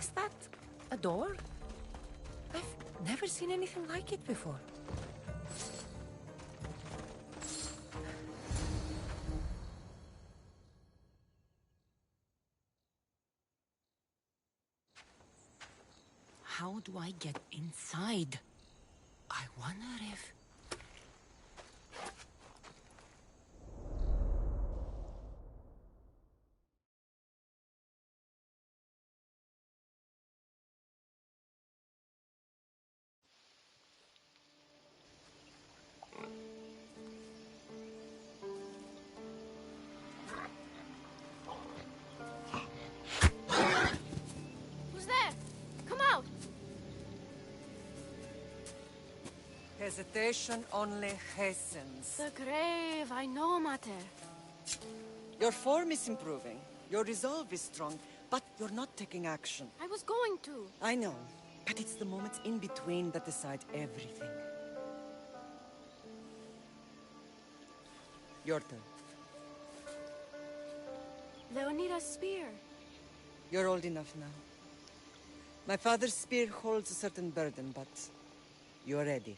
Is that a door? I've never seen anything like it before. How do I get inside? I wonder if... Hesitation only hastens. The grave, I know, Mater. Your form is improving. Your resolve is strong, but you're not taking action. I was going to. I know, but it's the moments in between that decide everything. Your turn. Leonida's spear. You're old enough now. My father's spear holds a certain burden, but you're ready.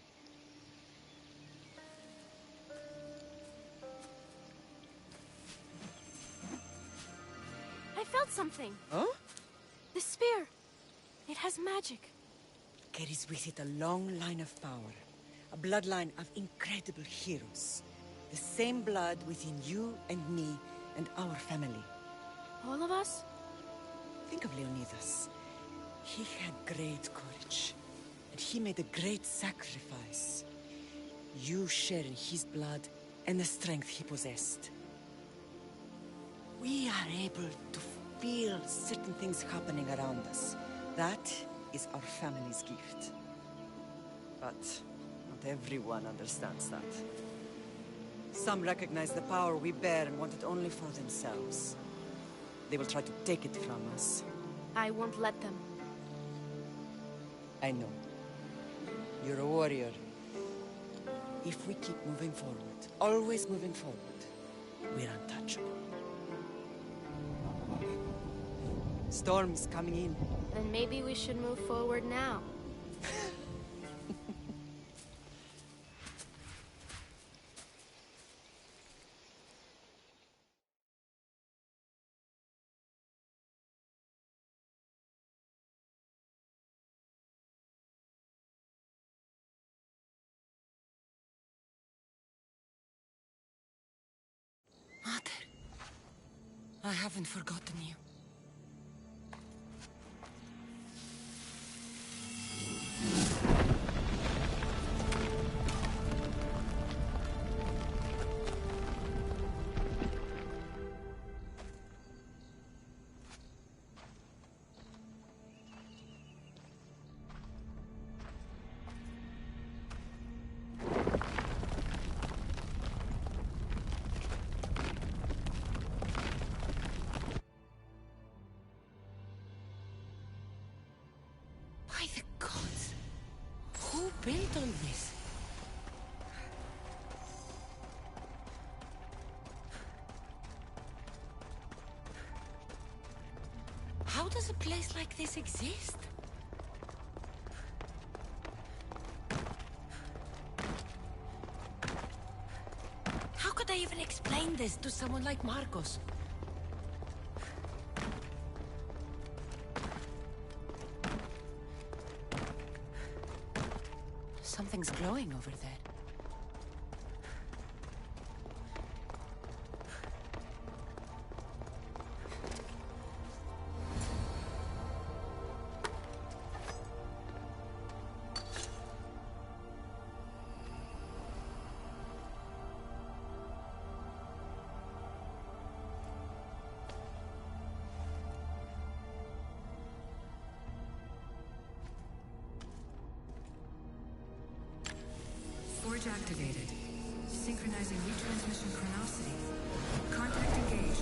I felt something. Huh? The spear. It has magic. Carries with it a long line of power. A bloodline of incredible heroes. The same blood within you and me and our family. All of us? Think of Leonidas. He had great courage. And he made a great sacrifice. You share in his blood and the strength he possessed. We are able to feel certain things happening around us. That is our family's gift. But not everyone understands that. Some recognize the power we bear and want it only for themselves. They will try to take it from us. I won't let them. I know. You're a warrior. If we keep moving forward, always moving forward, we're untouchable. Storm's coming in. Then maybe we should move forward now. Mater, I haven't forgotten you. By the gods! Who built all this? How does a place like this exist? How could I even explain this to someone like Marcos? Something's glowing over there. Forge activated. Synchronizing retransmission chronicity. Contact engaged.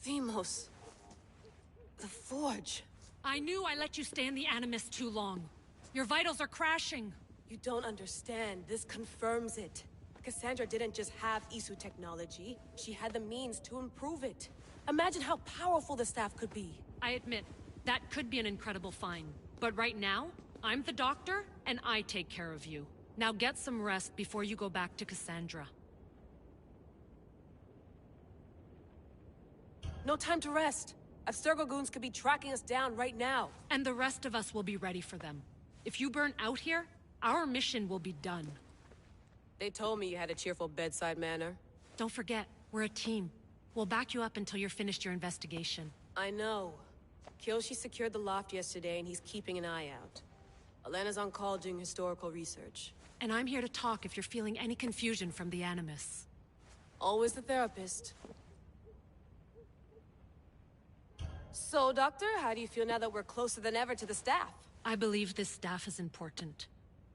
Themos. The Forge. I knew I let you stay in the Animus too long. Your vitals are crashing. You don't understand. This confirms it. Cassandra didn't just have Isu technology. She had the means to improve it. Imagine how powerful the staff could be. I admit, that could be an incredible find. But right now, I'm the doctor, and I take care of you. Now get some rest before you go back to Cassandra. No time to rest. Abstergo goons could be tracking us down right now. And the rest of us will be ready for them. If you burn out here, our mission will be done. They told me you had a cheerful bedside manner. Don't forget, we're a team. We'll back you up until you're finished your investigation. I know. Kyoshi secured the loft yesterday and he's keeping an eye out. Elena's on call doing historical research. And I'm here to talk if you're feeling any confusion from the Animus. Always the therapist. So, Doctor, how do you feel now that we're closer than ever to the staff? I believe this staff is important.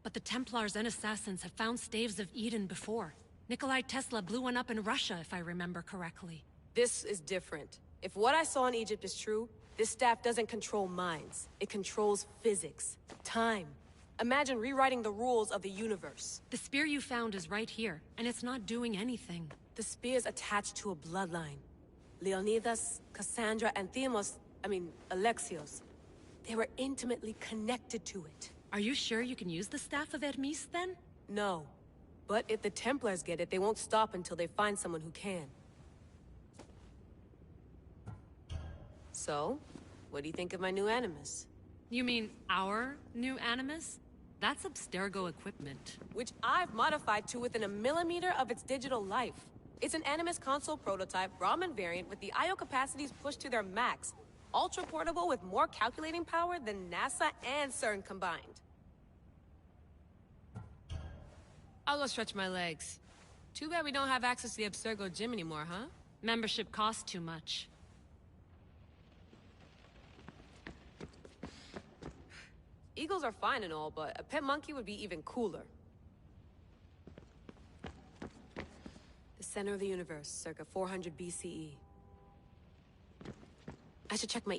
But the Templars and Assassins have found staves of Eden before. Nikolai Tesla blew one up in Russia, if I remember correctly. This is different. If what I saw in Egypt is true, this staff doesn't control minds. It controls physics, time. Imagine rewriting the rules of the universe. The spear you found is right here, and it's not doing anything. The spear's attached to a bloodline. Leonidas, Cassandra, and Alexios. They were intimately connected to it. Are you sure you can use the Staff of Hermes, then? No. But if the Templars get it, they won't stop until they find someone who can. So, what do you think of my new Animus? You mean our new Animus? That's Abstergo equipment. Which I've modified to within a millimeter of its digital life. It's an Animus console prototype, Raman variant with the I/O capacities pushed to their max. Ultra portable with more calculating power than NASA and CERN combined. I'll go stretch my legs. Too bad we don't have access to the Abstergo gym anymore, huh? Membership costs too much. Eagles are fine and all, but a pet monkey would be even cooler. The center of the universe, circa 400 BCE. I should check my...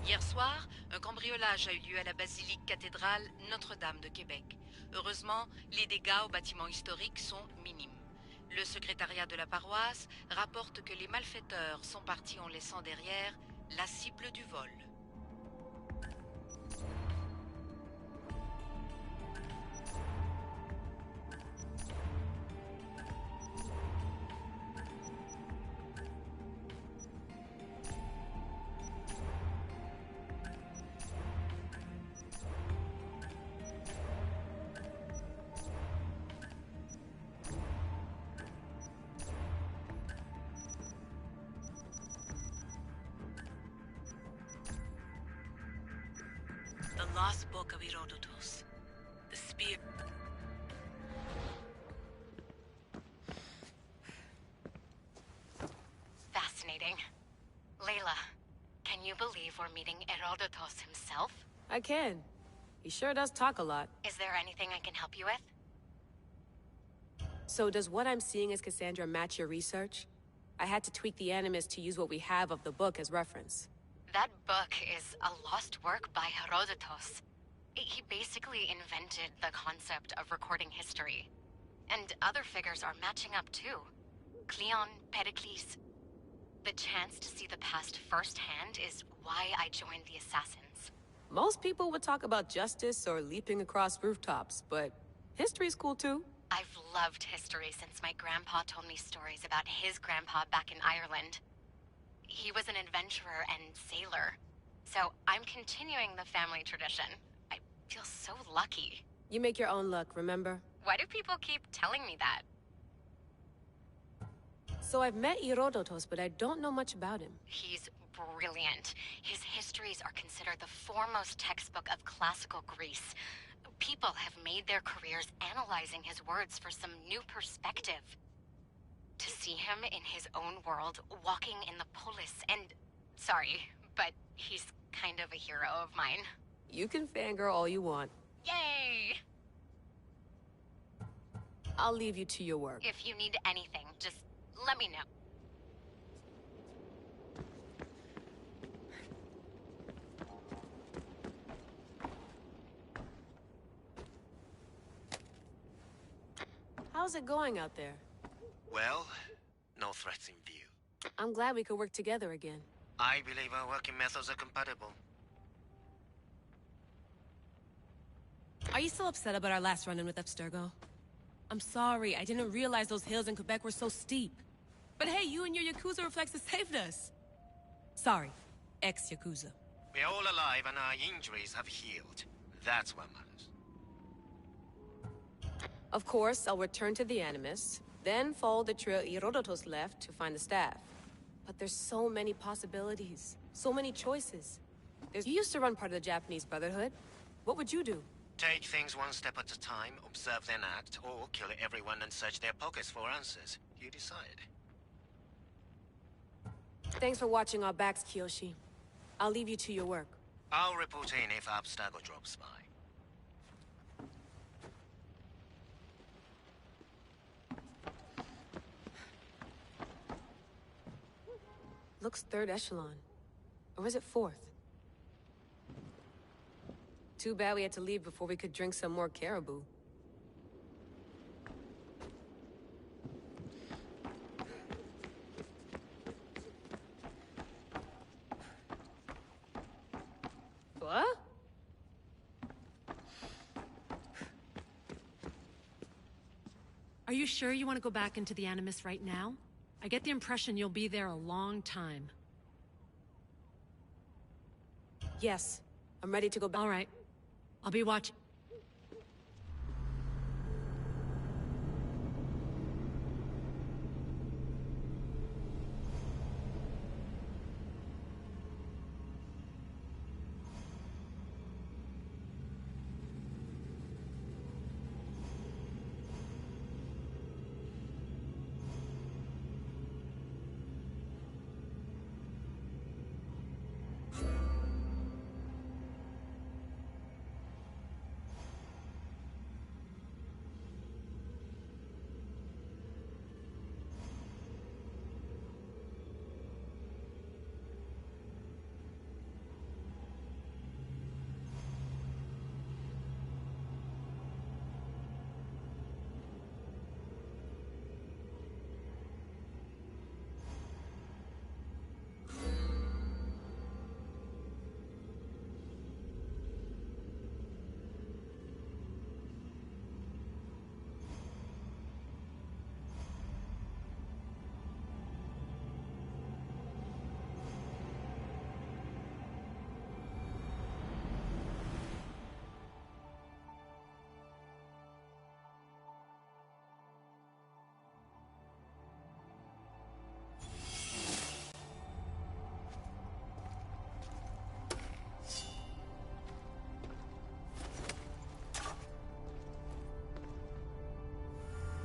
Hier soir, un cambriolage a eu lieu à la basilique cathédrale Notre-Dame de Québec. Heureusement, les dégâts au bâtiment historique sont minimes. Le secrétariat de la paroisse rapporte que les malfaiteurs sont partis en laissant derrière la cible du vol. The lost book of Herodotus. The spear... Fascinating. Layla, can you believe we're meeting Herodotus himself? I can. He sure does talk a lot. Is there anything I can help you with? So does what I'm seeing as Cassandra match your research? I had to tweak the Animus to use what we have of the book as reference. That book is a lost work by Herodotus. He basically invented the concept of recording history. And other figures are matching up too. Cleon, Pericles. The chance to see the past firsthand is why I joined the Assassins. Most people would talk about justice or leaping across rooftops, but history's cool too. I've loved history since my grandpa told me stories about his grandpa back in Ireland. He was an adventurer and sailor, so I'm continuing the family tradition. I feel so lucky. You make your own luck, remember? Why do people keep telling me that? So I've met Herodotus, but I don't know much about him. He's brilliant. His histories are considered the foremost textbook of classical Greece. People have made their careers analyzing his words for some new perspective. To see him in his own world, walking in the polis, and... Sorry, but he's kind of a hero of mine. You can fangirl all you want. Yay! I'll leave you to your work. If you need anything, just let me know. How's it going out there? Well, no threats in view. I'm glad we could work together again. I believe our working methods are compatible. Are you still upset about our last run-in with Abstergo? I'm sorry, I didn't realize those hills in Quebec were so steep. But hey, you and your Yakuza reflexes saved us. Sorry, ex-Yakuza. We're all alive and our injuries have healed. That's what matters. Of course, I'll return to the Animus, then follow the trail Herodotus left to find the staff. But there's so many possibilities, so many choices. You used to run part of the Japanese Brotherhood. What would you do? Take things one step at a time, observe then act, or kill everyone and search their pockets for answers. You decide. Thanks for watching our backs, Kiyoshi. I'll leave you to your work. I'll report in if Abstergo drops by. Looks third echelon. Or is it fourth? Too bad we had to leave before we could drink some more caribou. What? Are you sure you want to go back into the Animus right now? I get the impression you'll be there a long time. Yes. I'm ready to go back. All right. I'll be watching.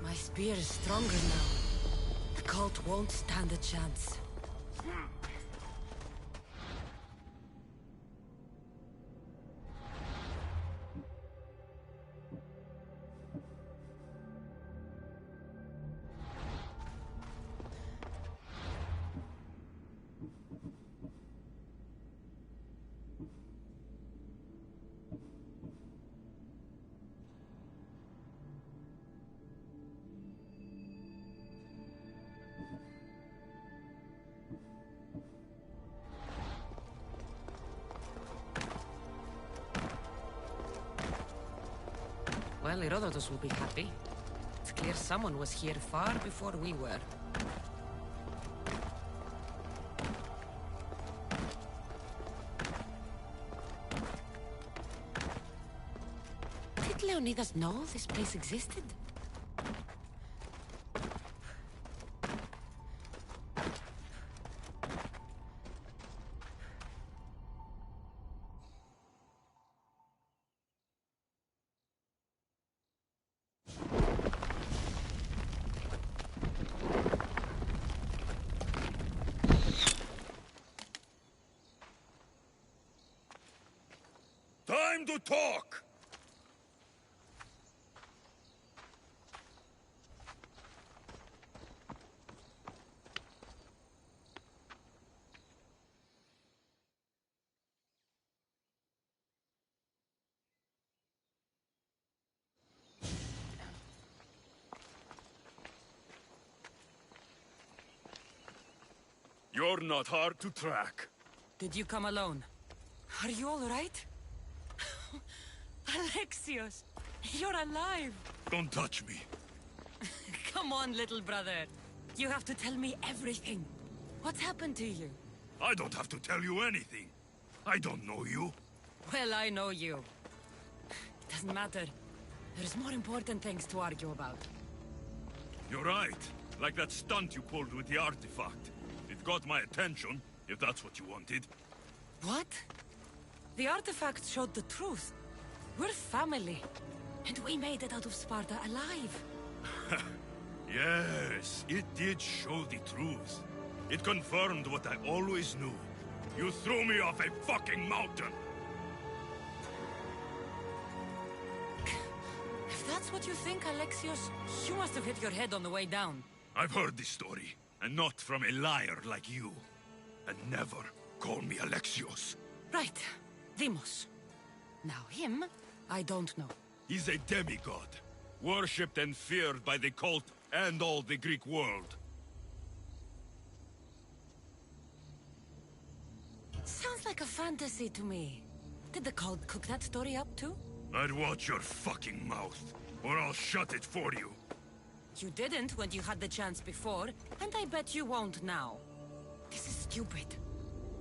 My spear is stronger now. The cult won't stand a chance. Well, Herodotus will be happy. clear someone was here far before we were. Did Leonidas know this place existed? Time to talk! You're not hard to track. Did you come alone? Are you all right? Alexios, you're alive! Don't touch me. Come on, little brother. You have to tell me everything. What's happened to you? I don't have to tell you anything. I don't know you. Well, I know you. It doesn't matter. There's more important things to argue about. You're right. Like that stunt you pulled with the artifact. It got my attention, if that's what you wanted. What? The artifact showed the truth. We're family. And we made it out of Sparta alive. Yes, it did show the truth. It confirmed what I always knew. You threw me off a fucking mountain! If that's what you think, Alexios, you must have hit your head on the way down. I've heard this story, and not from a liar like you. And never call me Alexios. Right. Demos. Now him, I don't know. He's a demigod, worshipped and feared by the cult and all the Greek world. Sounds like a fantasy to me. Did the cult cook that story up too? I'd watch your fucking mouth, or I'll shut it for you. You didn't when you had the chance before, and I bet you won't now. This is stupid.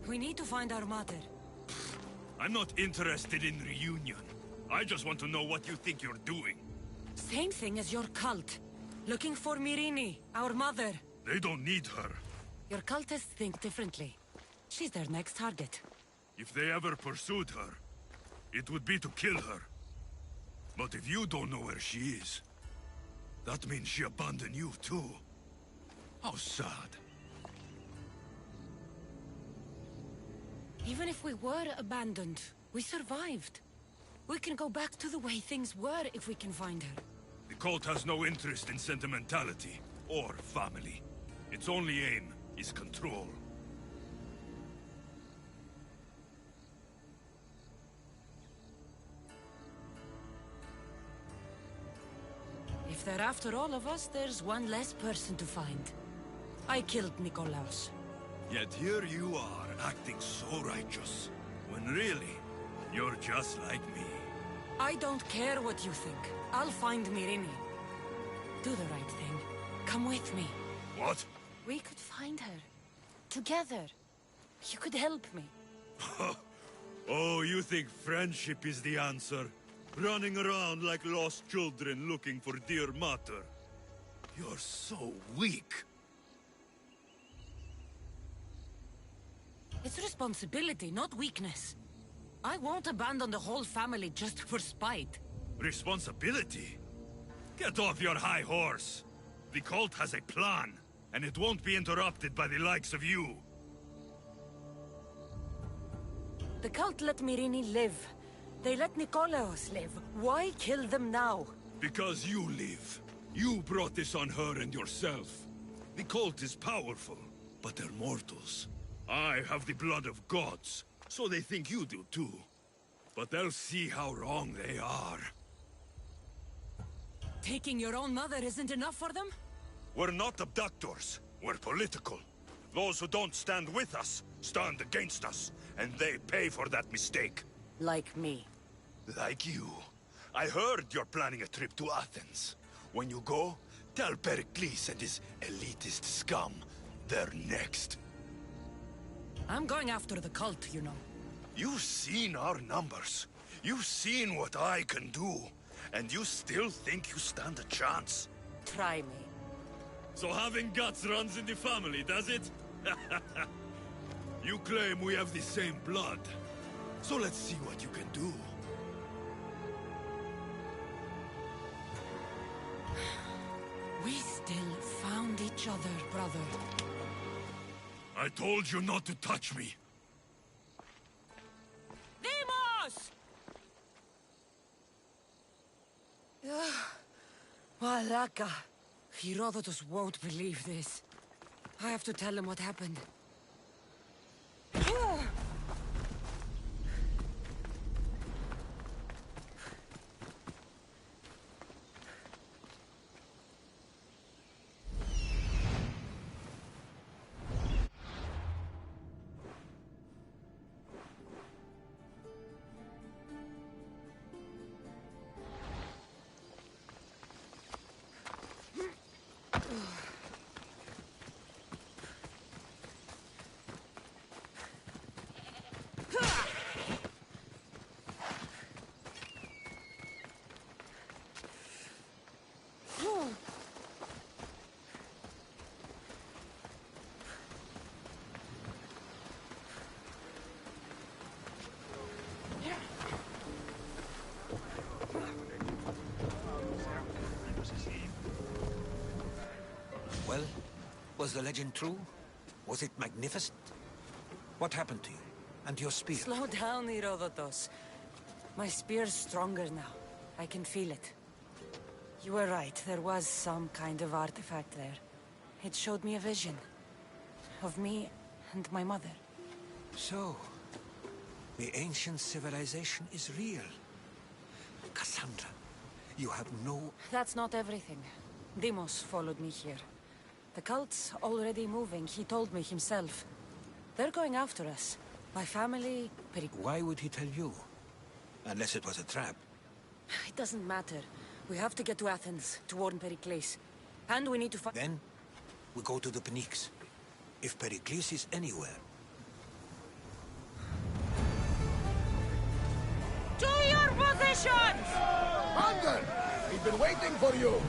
We need to find our mother. I'm not interested in reunion. I just want to know what you think you're doing. Same thing as your cult. Looking for Myrrine, our mother. They don't need her. Your cultists think differently. She's their next target. If they ever pursued her, it would be to kill her. But if you don't know where she is, that means she abandoned you too. How sad. Even if we were abandoned, we survived. We can go back to the way things were if we can find her. The cult has no interest in sentimentality or family. Its only aim is control. If they're after all of us, there's one less person to find. I killed Nikolaos. Yet here you are, acting so righteous, when really, you're just like me. I don't care what you think. I'll find Myrrine. Do the right thing. Come with me. What? We could find her. Together. You could help me. Oh, you think friendship is the answer? Running around like lost children looking for dear mater. You're so weak. It's responsibility, not weakness. I won't abandon the whole family just for spite. Responsibility? Get off your high horse. The cult has a plan, and it won't be interrupted by the likes of you. The cult let Myrrine live. They let Nikolaos live. Why kill them now? Because you live. You brought this on her and yourself. The cult is powerful, but they're mortals. I have the blood of gods, so they think you do too. But they'll see how wrong they are. Taking your own mother isn't enough for them? We're not abductors. We're political. Those who don't stand with us, stand against us. And they pay for that mistake. Like me. Like you. I heard you're planning a trip to Athens. When you go, tell Pericles and his elitist scum they're next. I'm going after the cult, you know. You've seen our numbers. You've seen what I can do. And you still think you stand a chance? Try me. So having guts runs in the family, does it? You claim we have the same blood. So let's see what you can do. We still found each other, brother. I told you not to touch me. Demos! Malaka. Herodotus won't believe this. I have to tell him what happened. Well, was the legend true? Was it magnificent? What happened to you? And your spear? Slow down, Herodotus. My spear's stronger now. I can feel it. You were right. There was some kind of artifact there. It showed me a vision. Of me and my mother. So, the ancient civilization is real. Cassandra, you have no... That's not everything. Demos followed me here. The cult's already moving, he told me himself. They're going after us. My family... Why would he tell you? Unless it was a trap. It doesn't matter. We have to get to Athens, to warn Pericles. And we need to find... Then, we go to the Pnyx. If Pericles is anywhere... To your positions! Commander! We've been waiting for you!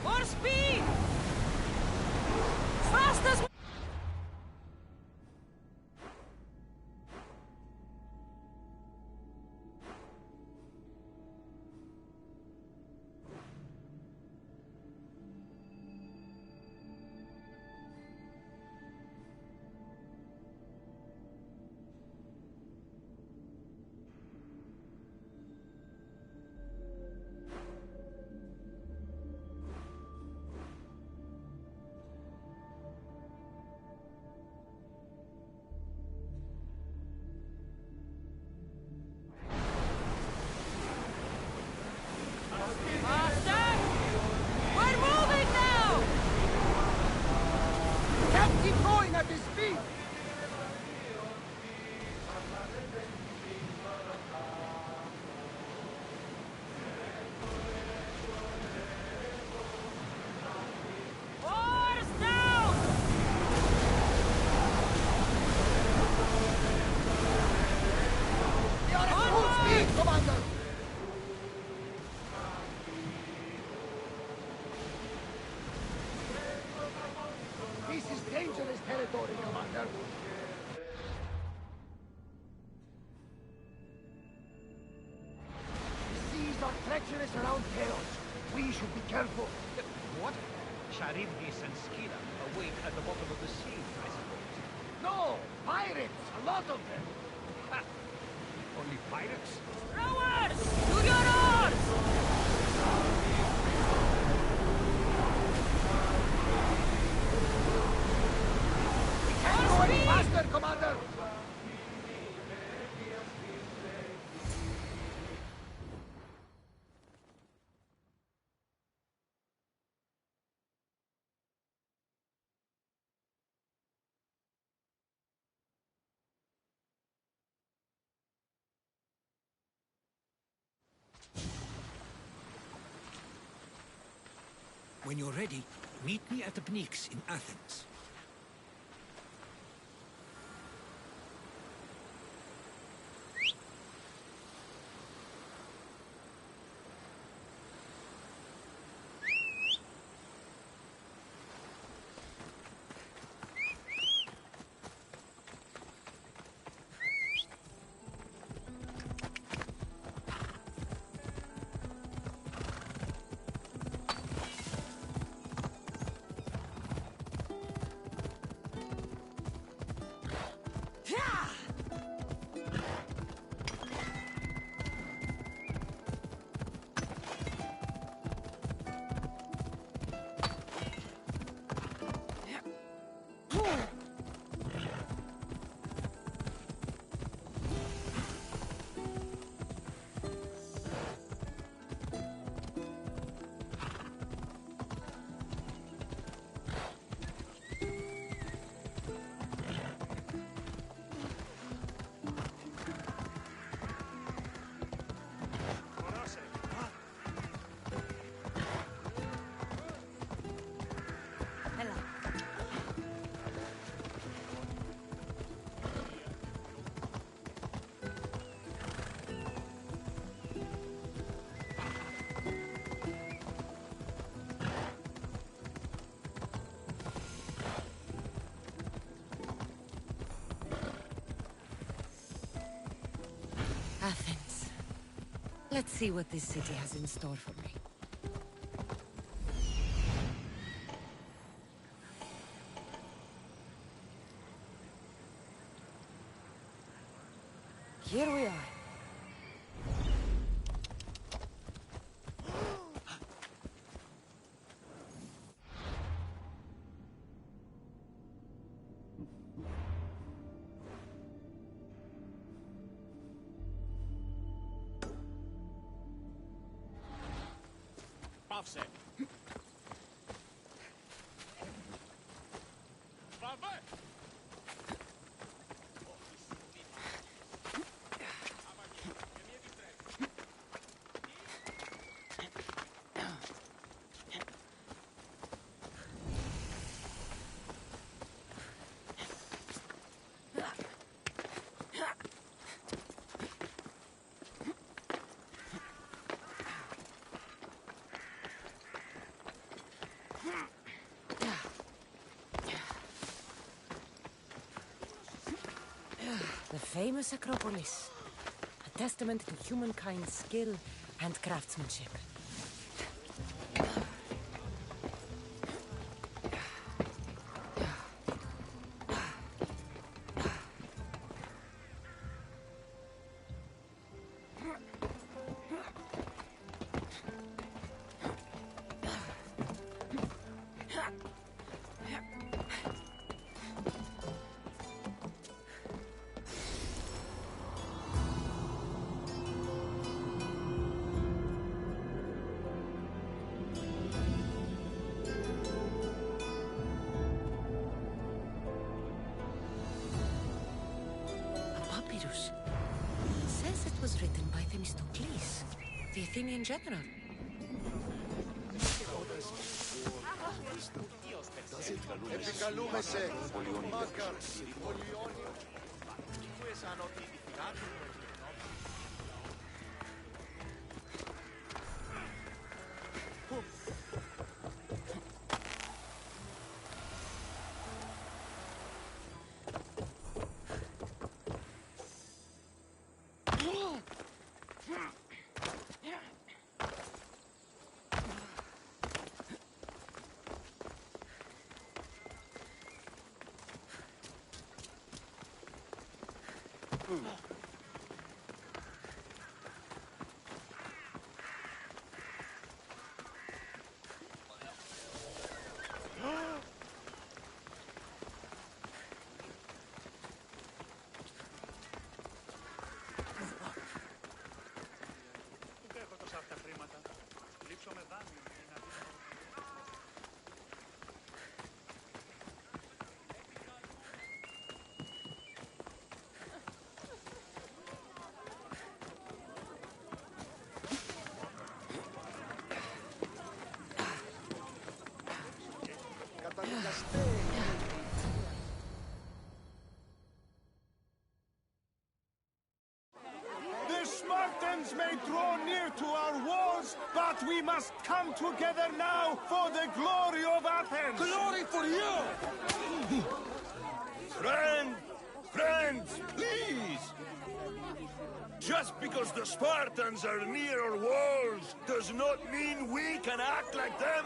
More speed! Fast as... dangerous territory, Commander. The seas are treacherous around chaos. We should be careful. What? Charybdis and Scylla await at the bottom of the sea, I suppose. No! Pirates! A lot of them! Ha! Only pirates? Rowers! To your oars! Go any faster, Commander! When you're ready, meet me at the Pnyx in Athens. Athens. Let's see what this city has in store for me. Here we are. Offset. The famous Acropolis. A testament to humankind's skill and craftsmanship. It says it was written by Themistocles, the Athenian general. draw near to our walls, but we must come together now for the glory of Athens! Glory for you! Friends, please! Just because the Spartans are near our walls does not mean we can act like them!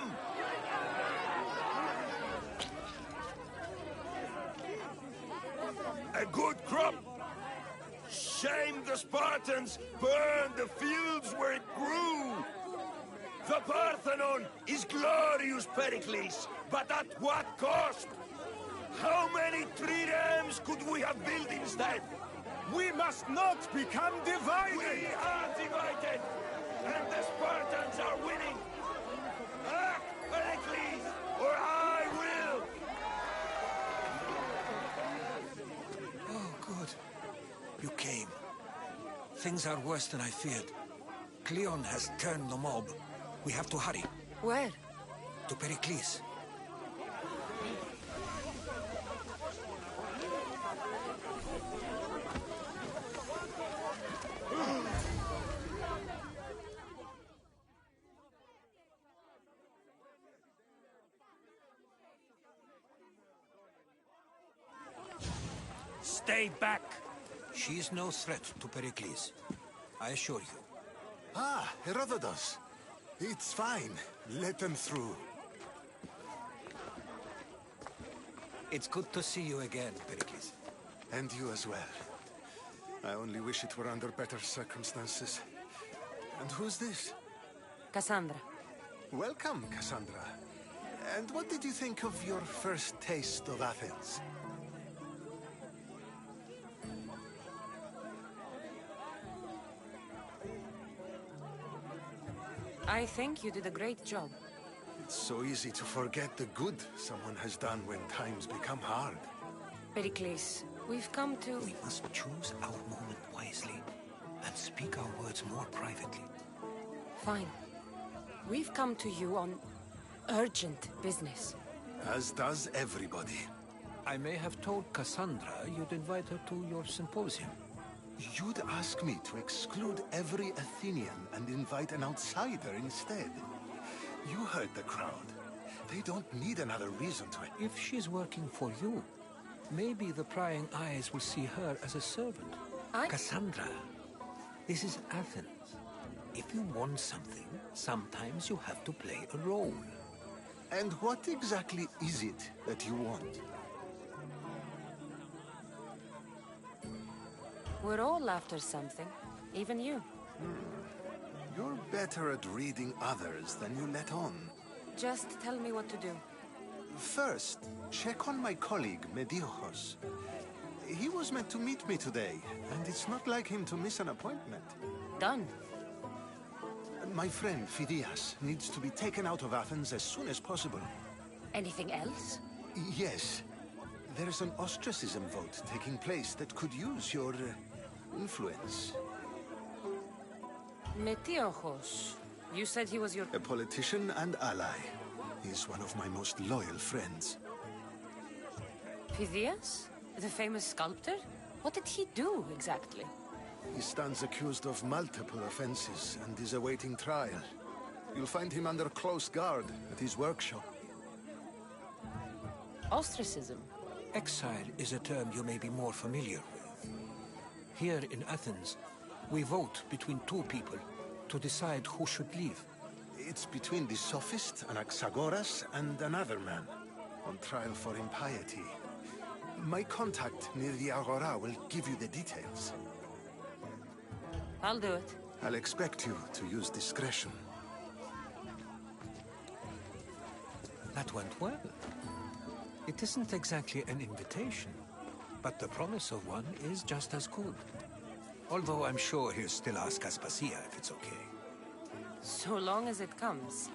A good crop! Shame the Spartans burned the fields where it grew! The Parthenon is glorious, Pericles, but at what cost? How many triremes could we have built instead? We must not become divided! We are divided! And the Spartans are winning! Act, Pericles, or I will! Oh, good. You came. Things are worse than I feared. Cleon has turned the mob. We have to hurry. Where? To Pericles. Stay back! She is no threat to Pericles. I assure you. Ah, Herodotus. It's fine. Let them through. It's good to see you again, Pericles. And you as well. I only wish it were under better circumstances. And who's this? Cassandra. Welcome, Cassandra. And what did you think of your first taste of Athens? I think you did a great job. It's so easy to forget the good someone has done when times become hard. Pericles, we've come to... We must choose our moment wisely and speak our words more privately. Fine. We've come to you on urgent business. As does everybody. I may have told Cassandra you'd invite her to your symposium. You'd ask me to exclude every Athenian and invite an outsider instead. You heard the crowd. They don't need another reason to... If she's working for you, maybe the prying eyes will see her as a servant. Cassandra, this is Athens. If you want something, sometimes you have to play a role. And what exactly is it that you want? We're all after something. Even you. You're better at reading others than you let on. Just tell me what to do. First, check on my colleague, Mediochos. He was meant to meet me today, and it's not like him to miss an appointment. Done. My friend, Phidias, needs to be taken out of Athens as soon as possible. Anything else? Yes. There's an ostracism vote taking place that could use your influence. Metiochos. You said he was your... A politician and ally. He's one of my most loyal friends. Phidias? The famous sculptor? What did he do, exactly? He stands accused of multiple offenses and is awaiting trial. You'll find him under close guard at his workshop. Ostracism? Exile is a term you may be more familiar with. Here in Athens, we vote between two people to decide who should leave. It's between the sophist, Anaxagoras, and another man, on trial for impiety. My contact near the Agora will give you the details. I'll do it. I'll expect you to use discretion. That went well. It isn't exactly an invitation, but the promise of one is just as good. Although I'm sure he'll still ask Aspasia if it's okay. So long as it comes.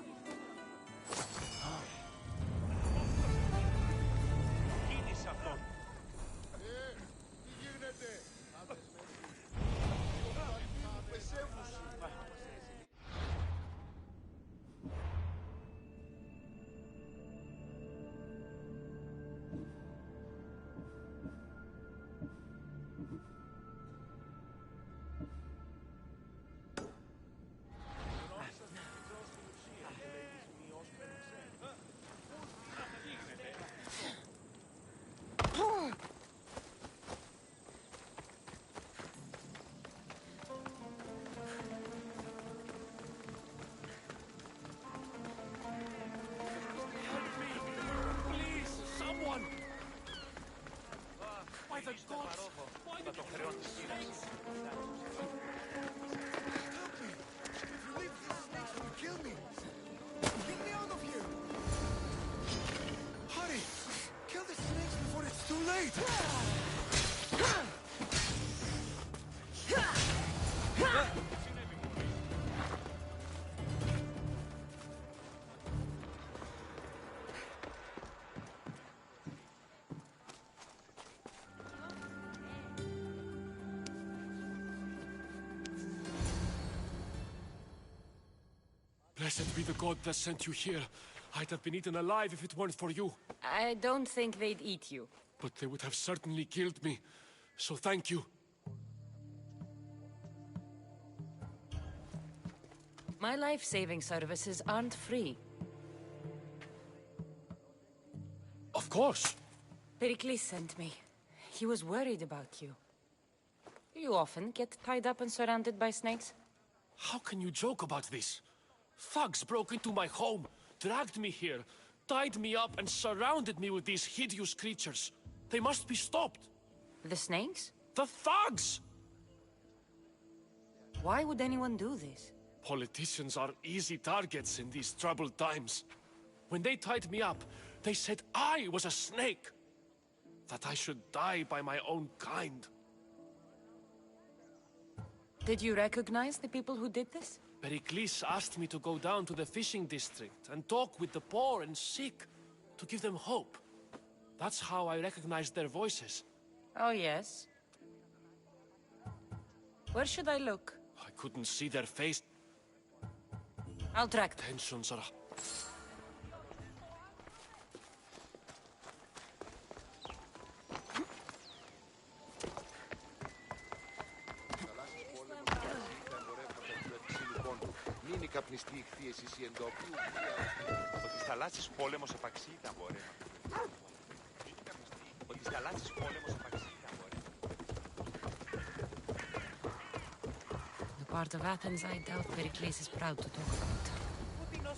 Blessed be the god that sent you here. I'd have been eaten alive if it weren't for you. I don't think they'd eat you. But they would have certainly killed me. So thank you. My life-saving services aren't free. Of course. Pericles sent me. He was worried about you. You often get tied up and surrounded by snakes? How can you joke about this? Thugs broke into my home, dragged me here, tied me up and surrounded me with these hideous creatures. They must be stopped. The snakes? The thugs! Why would anyone do this? Politicians are easy targets in these troubled times. When they tied me up, they said I was a snake. That I should die by my own kind. Did you recognize the people who did this? Pericles asked me to go down to the fishing district and talk with the poor and sick, to give them hope. That's how I recognized their voices. Oh, yes. Where should I look? I couldn't see their face. I'll track them. Tensions are... Καπνιστή εκθίεση εντόπιου. Ότι θαλάσσης πόλεμος επαξεί τα εμπορεύματα. Ότι θαλάσσης πόλεμος επαξεί τα εμπορεύματα. The part of Athens I doubt Pericles is proud to talk about.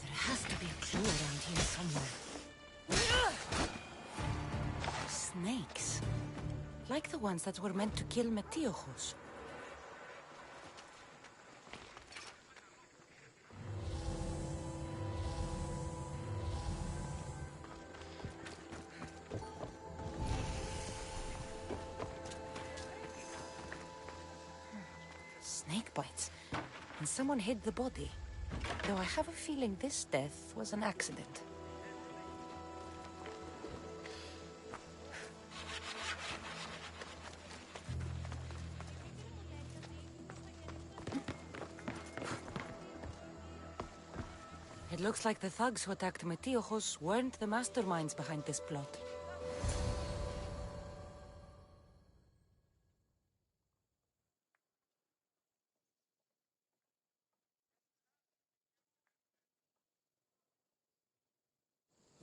There has to be a clue around here somewhere. Snakes. Like the ones that were meant to kill Metiochos. Snake bites. And someone hid the body. Though I have a feeling this death was an accident. It looks like the thugs who attacked Metiochos weren't the masterminds behind this plot.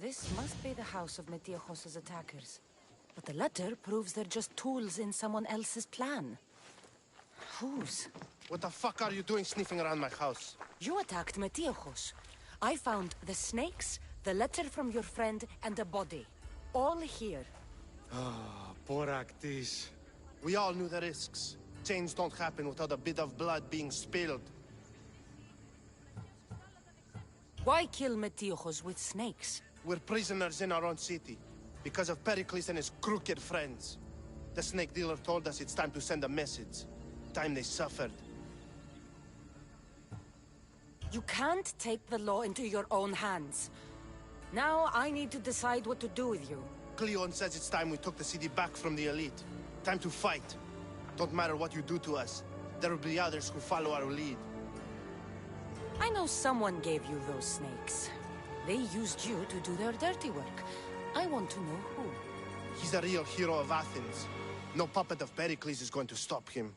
This must be the house of Metiochos' attackers. But the letter proves they're just tools in someone else's plan. Whose? What the fuck are you doing sniffing around my house? You attacked Metiochos. I found the snakes, the letter from your friend, and a body. All here. Ah, poor Actis. We all knew the risks. Change don't happen without a bit of blood being spilled. Why kill Metiochos with snakes? We're prisoners in our own city, because of Pericles and his crooked friends. The snake dealer told us it's time to send a message. Time they suffered. You can't take the law into your own hands. Now I need to decide what to do with you. Cleon says it's time we took the city back from the elite. Time to fight. Don't matter what you do to us. There will be others who follow our lead. I know someone gave you those snakes. They used you to do their dirty work. I want to know who. He's a real hero of Athens. No puppet of Pericles is going to stop him.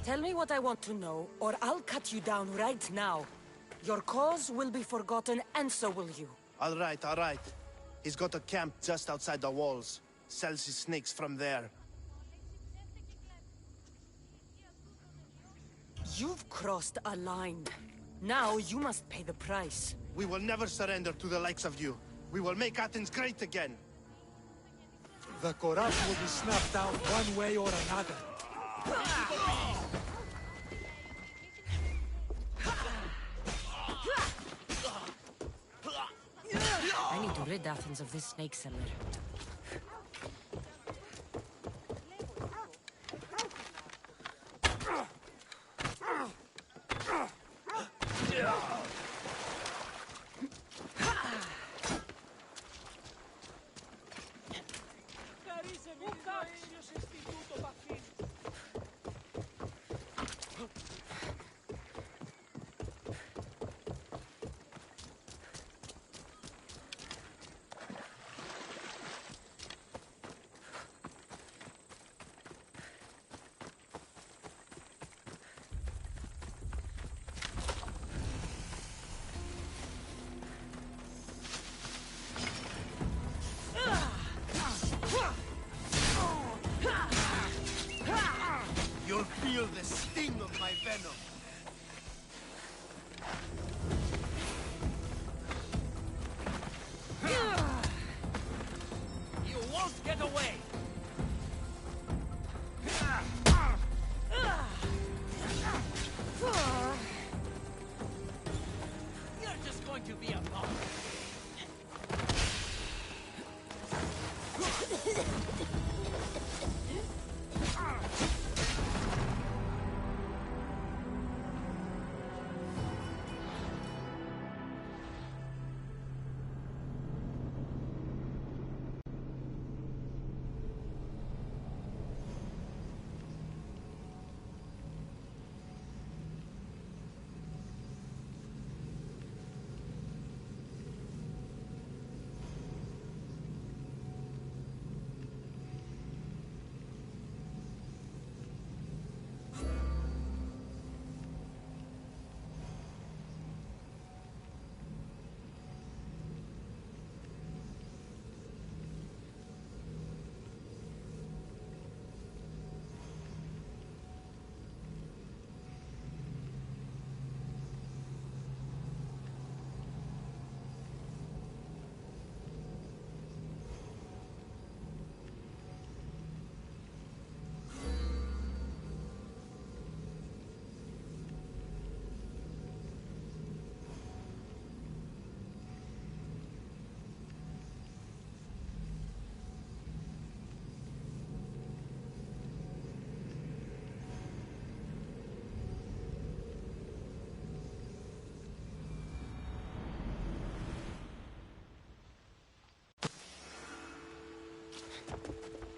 Tell me what I want to know, or I'll cut you down right now. Your cause will be forgotten, and so will you. All right, all right. He's got a camp just outside the walls. Sells his snakes from there. You've crossed a line. Now you must pay the price. We will never surrender to the likes of you. We will make Athens great again. The corrupt will be snuffed out one way or another. I need to rid Athens of this snake seller.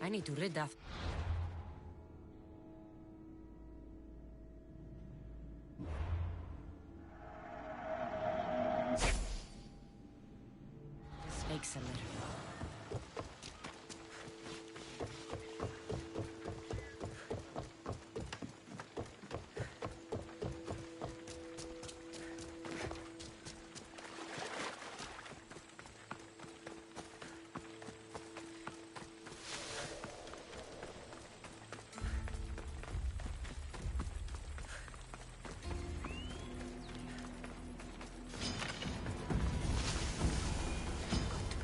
I need to rid that. Snake cellar.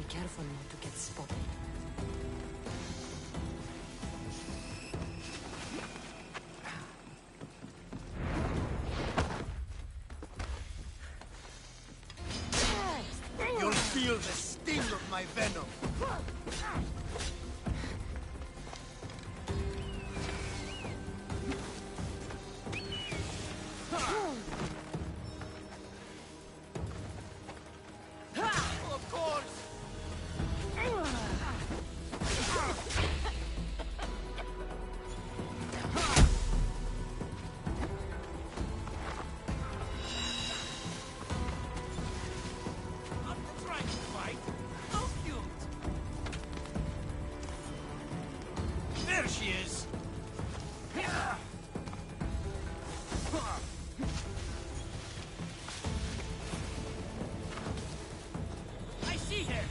Careful not to get spotted. You'll feel the sting of my venom. Of course. There she is! I see her!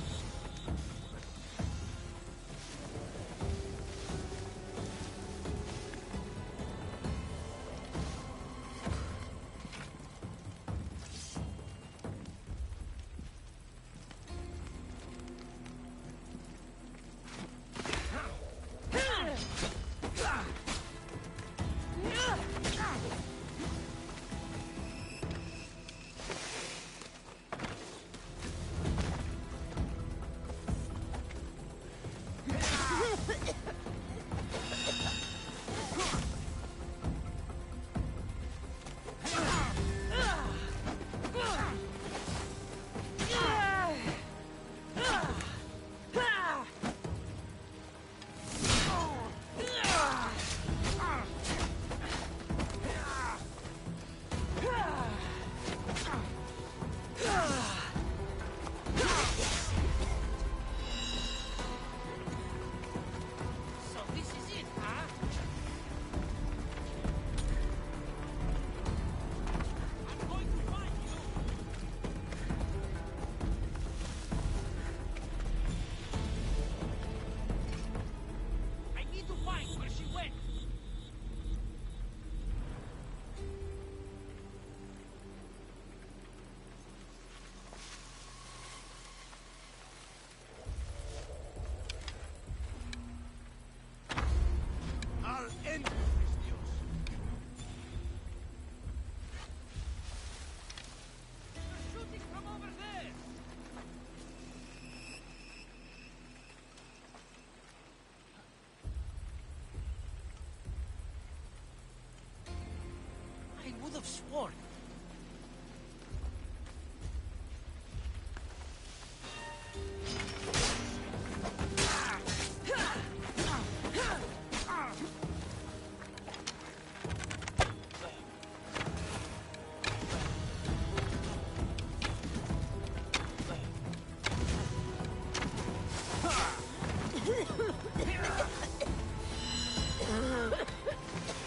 Would have sworn.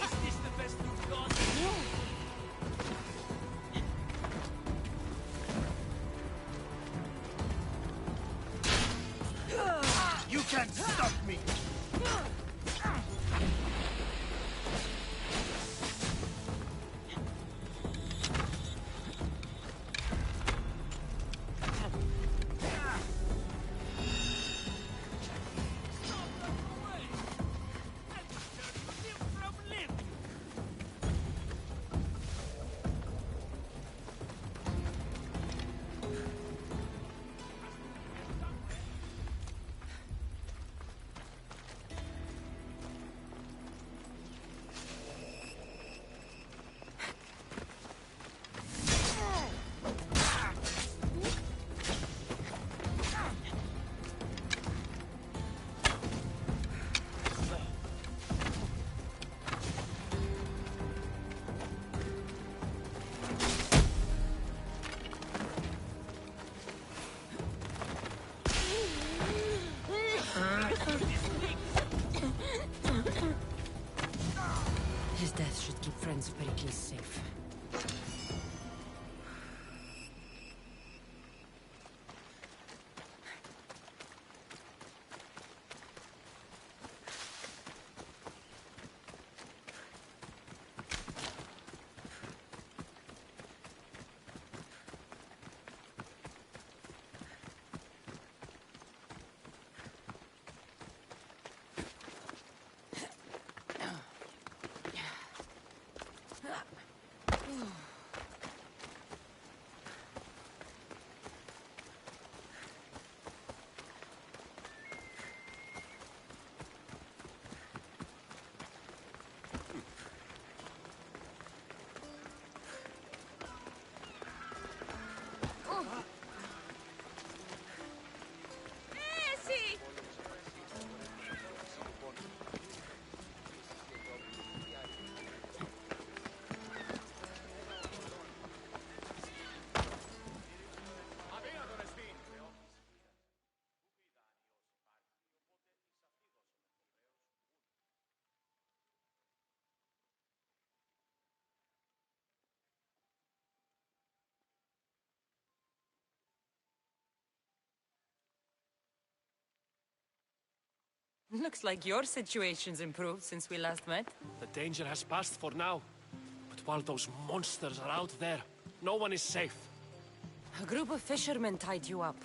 Is this the best you've got? Looks like your situation's improved since we last met. The danger has passed for now. But while those monsters are out there, no one is safe. A group of fishermen tied you up.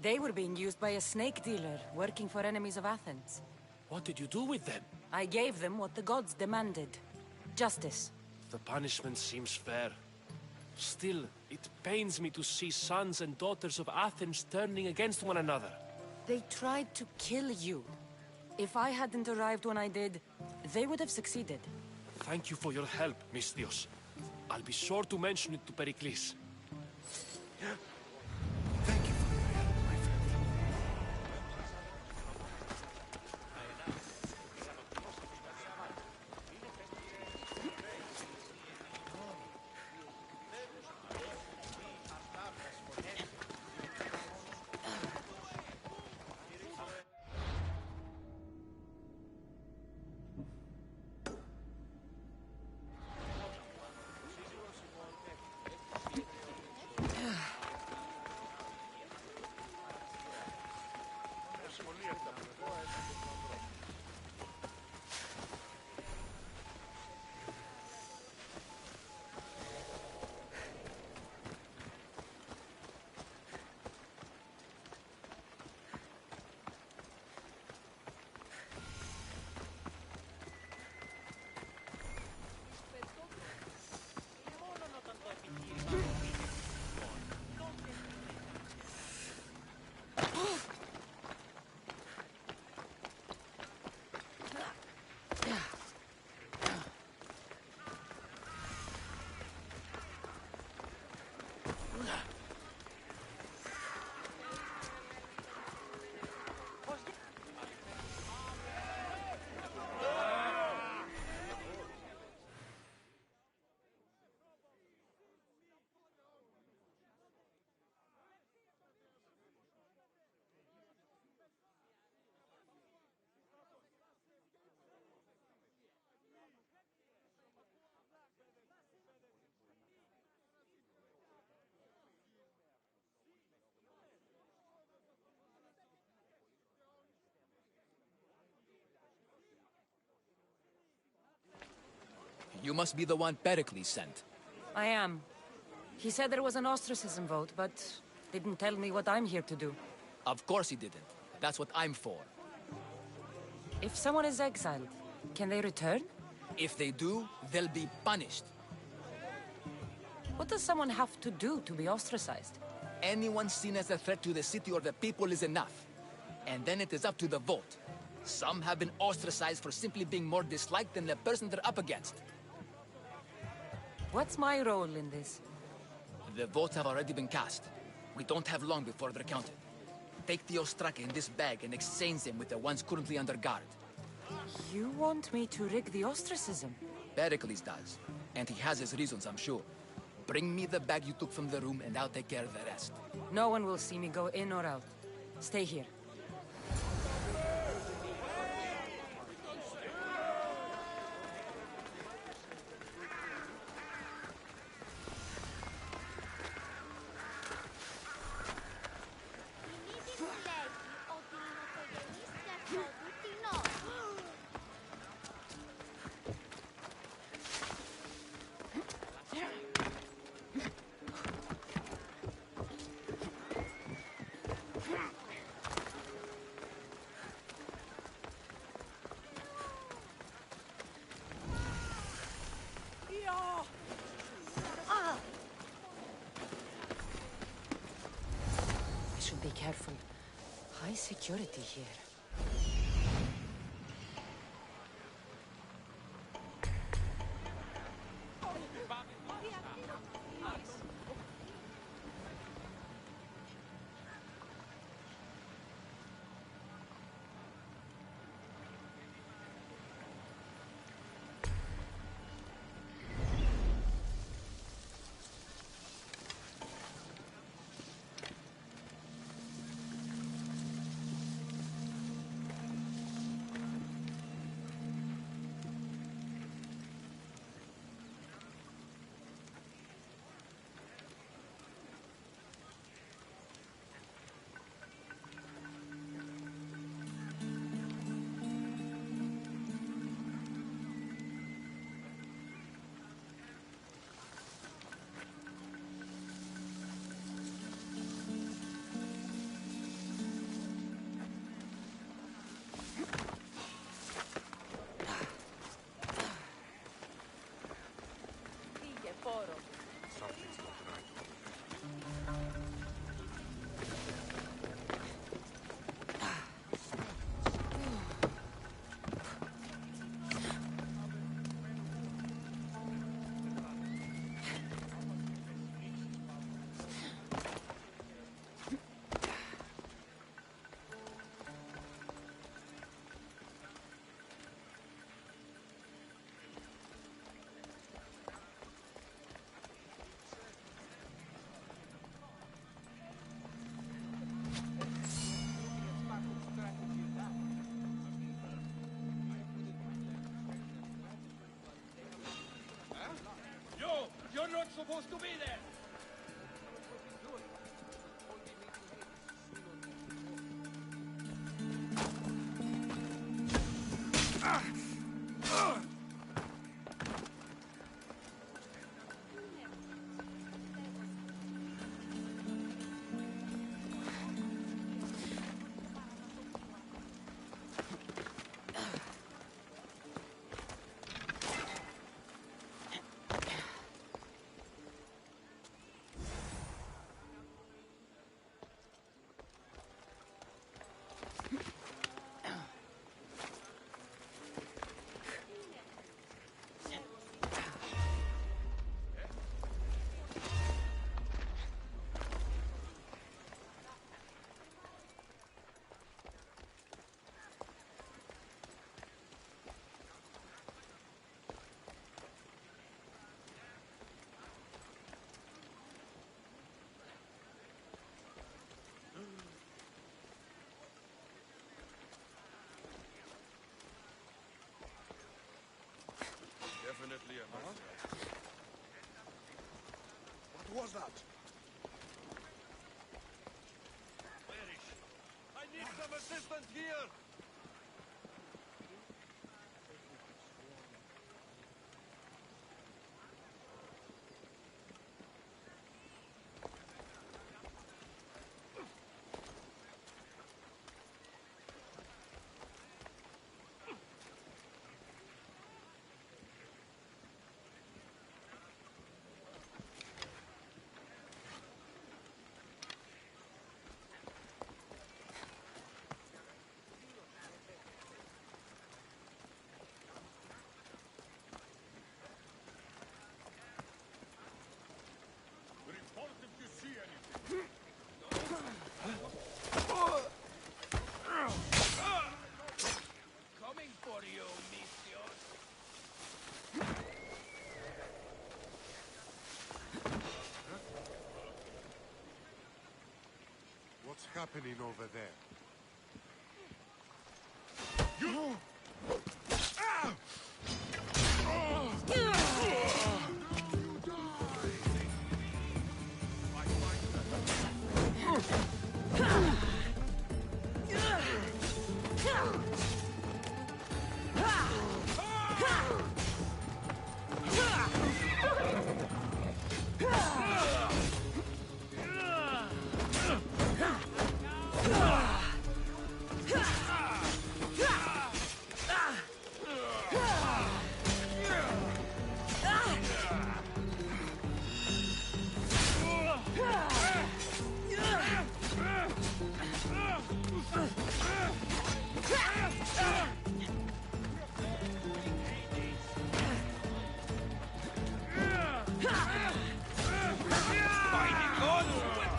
They were being used by a snake dealer working for enemies of Athens. What did you do with them? I gave them what the gods demanded. Justice. The punishment seems fair. Still, it pains me to see sons and daughters of Athens turning against one another. They tried to kill you. If I hadn't arrived when I did, they would have succeeded. Thank you for your help, Misthios. I'll be sure to mention it to Pericles. You must be the one Pericles sent. I am. He said there was an ostracism vote, but didn't tell me what I'm here to do. Of course he didn't. That's what I'm for. If someone is exiled, can they return? If they do, they'll be punished. What does someone have to do to be ostracized? Anyone seen as a threat to the city or the people is enough. And then it is up to the vote. Some have been ostracized for simply being more disliked than the person they're up against. What's my role in this? The votes have already been cast. We don't have long before they're counted. Take the ostraka in this bag and exchange them with the ones currently under guard. You want me to rig the ostracism? Pericles does. And he has his reasons, I'm sure. Bring me the bag you took from the room and I'll take care of the rest. No one will see me go in or out. Stay here. Be careful. High security here. Something's not right. You're not supposed to be there! Definitely a monster. What was that? Where is she? I need some assistance here! Coming for you, Monsieur. What's happening over there? You!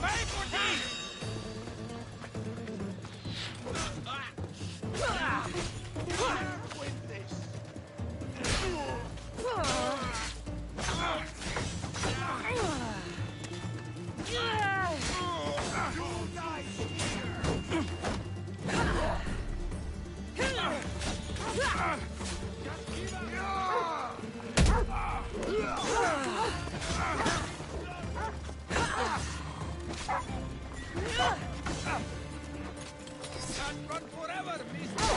Pay for this! With this. Can't run forever, mister!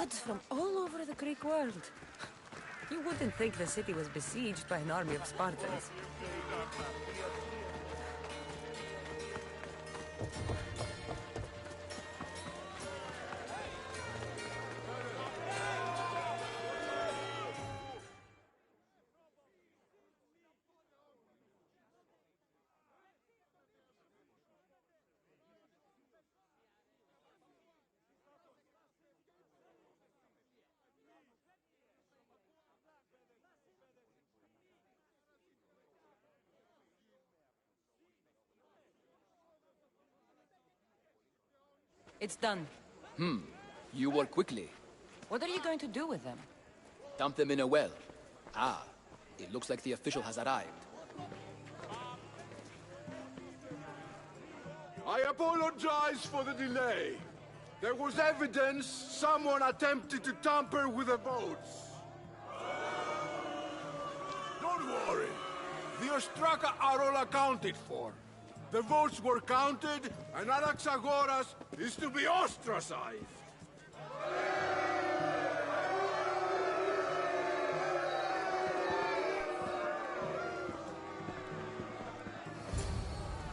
Goods from all over the Greek world. You wouldn't think the city was besieged by an army of Spartans. It's done. You work quickly. What are you going to do with them? Dump them in a well. Ah, it looks like the official has arrived. I apologize for the delay. There was evidence someone attempted to tamper with the votes. Don't worry. The Ostraka are all accounted for. The votes were counted, and Anaxagoras is to be ostracized.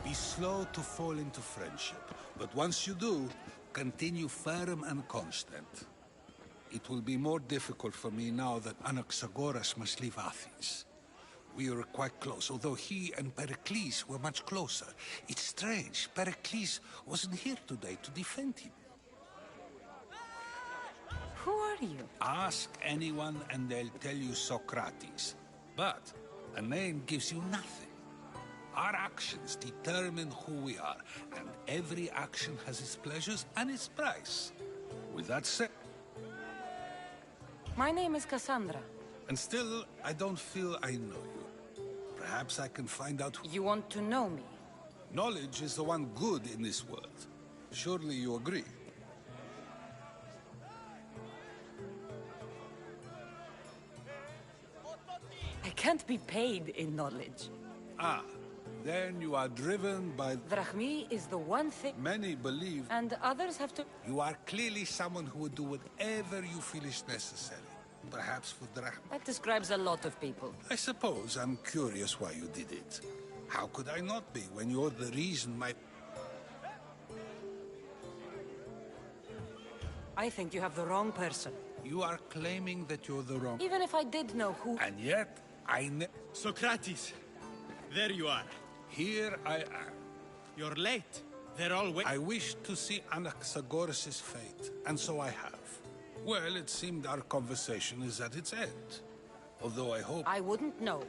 Be slow to fall into friendship, but once you do, continue firm and constant. It will be more difficult for me now that Anaxagoras must leave Athens. We were quite close, although he and Pericles were much closer. It's strange, Pericles wasn't here today to defend him. Who are you? Ask anyone and they'll tell you Socrates. But a name gives you nothing. Our actions determine who we are, and every action has its pleasures and its price. With that said... My name is Cassandra. And still, I don't feel I know you. Perhaps I can find out who... You want to know me? Knowledge is the one good in this world. Surely you agree? can't be paid in knowledge. Ah, then you are driven by... Drachmi is the one thing... Many believe... And others have to... You are clearly someone who would do whatever you feel is necessary. Perhaps for drachma. That describes a lot of people. I suppose I'm curious why you did it. How could I not be when you're the reason my... I think you have the wrong person. You are claiming that you're the wrong... Even if I did know who... And yet, Socrates! There you are. Here I am. You're late. They're all waiting. I wished to see Anaxagoras' fate, and so I have. Well, it seemed our conversation is at its end. Although I hope... I wouldn't know.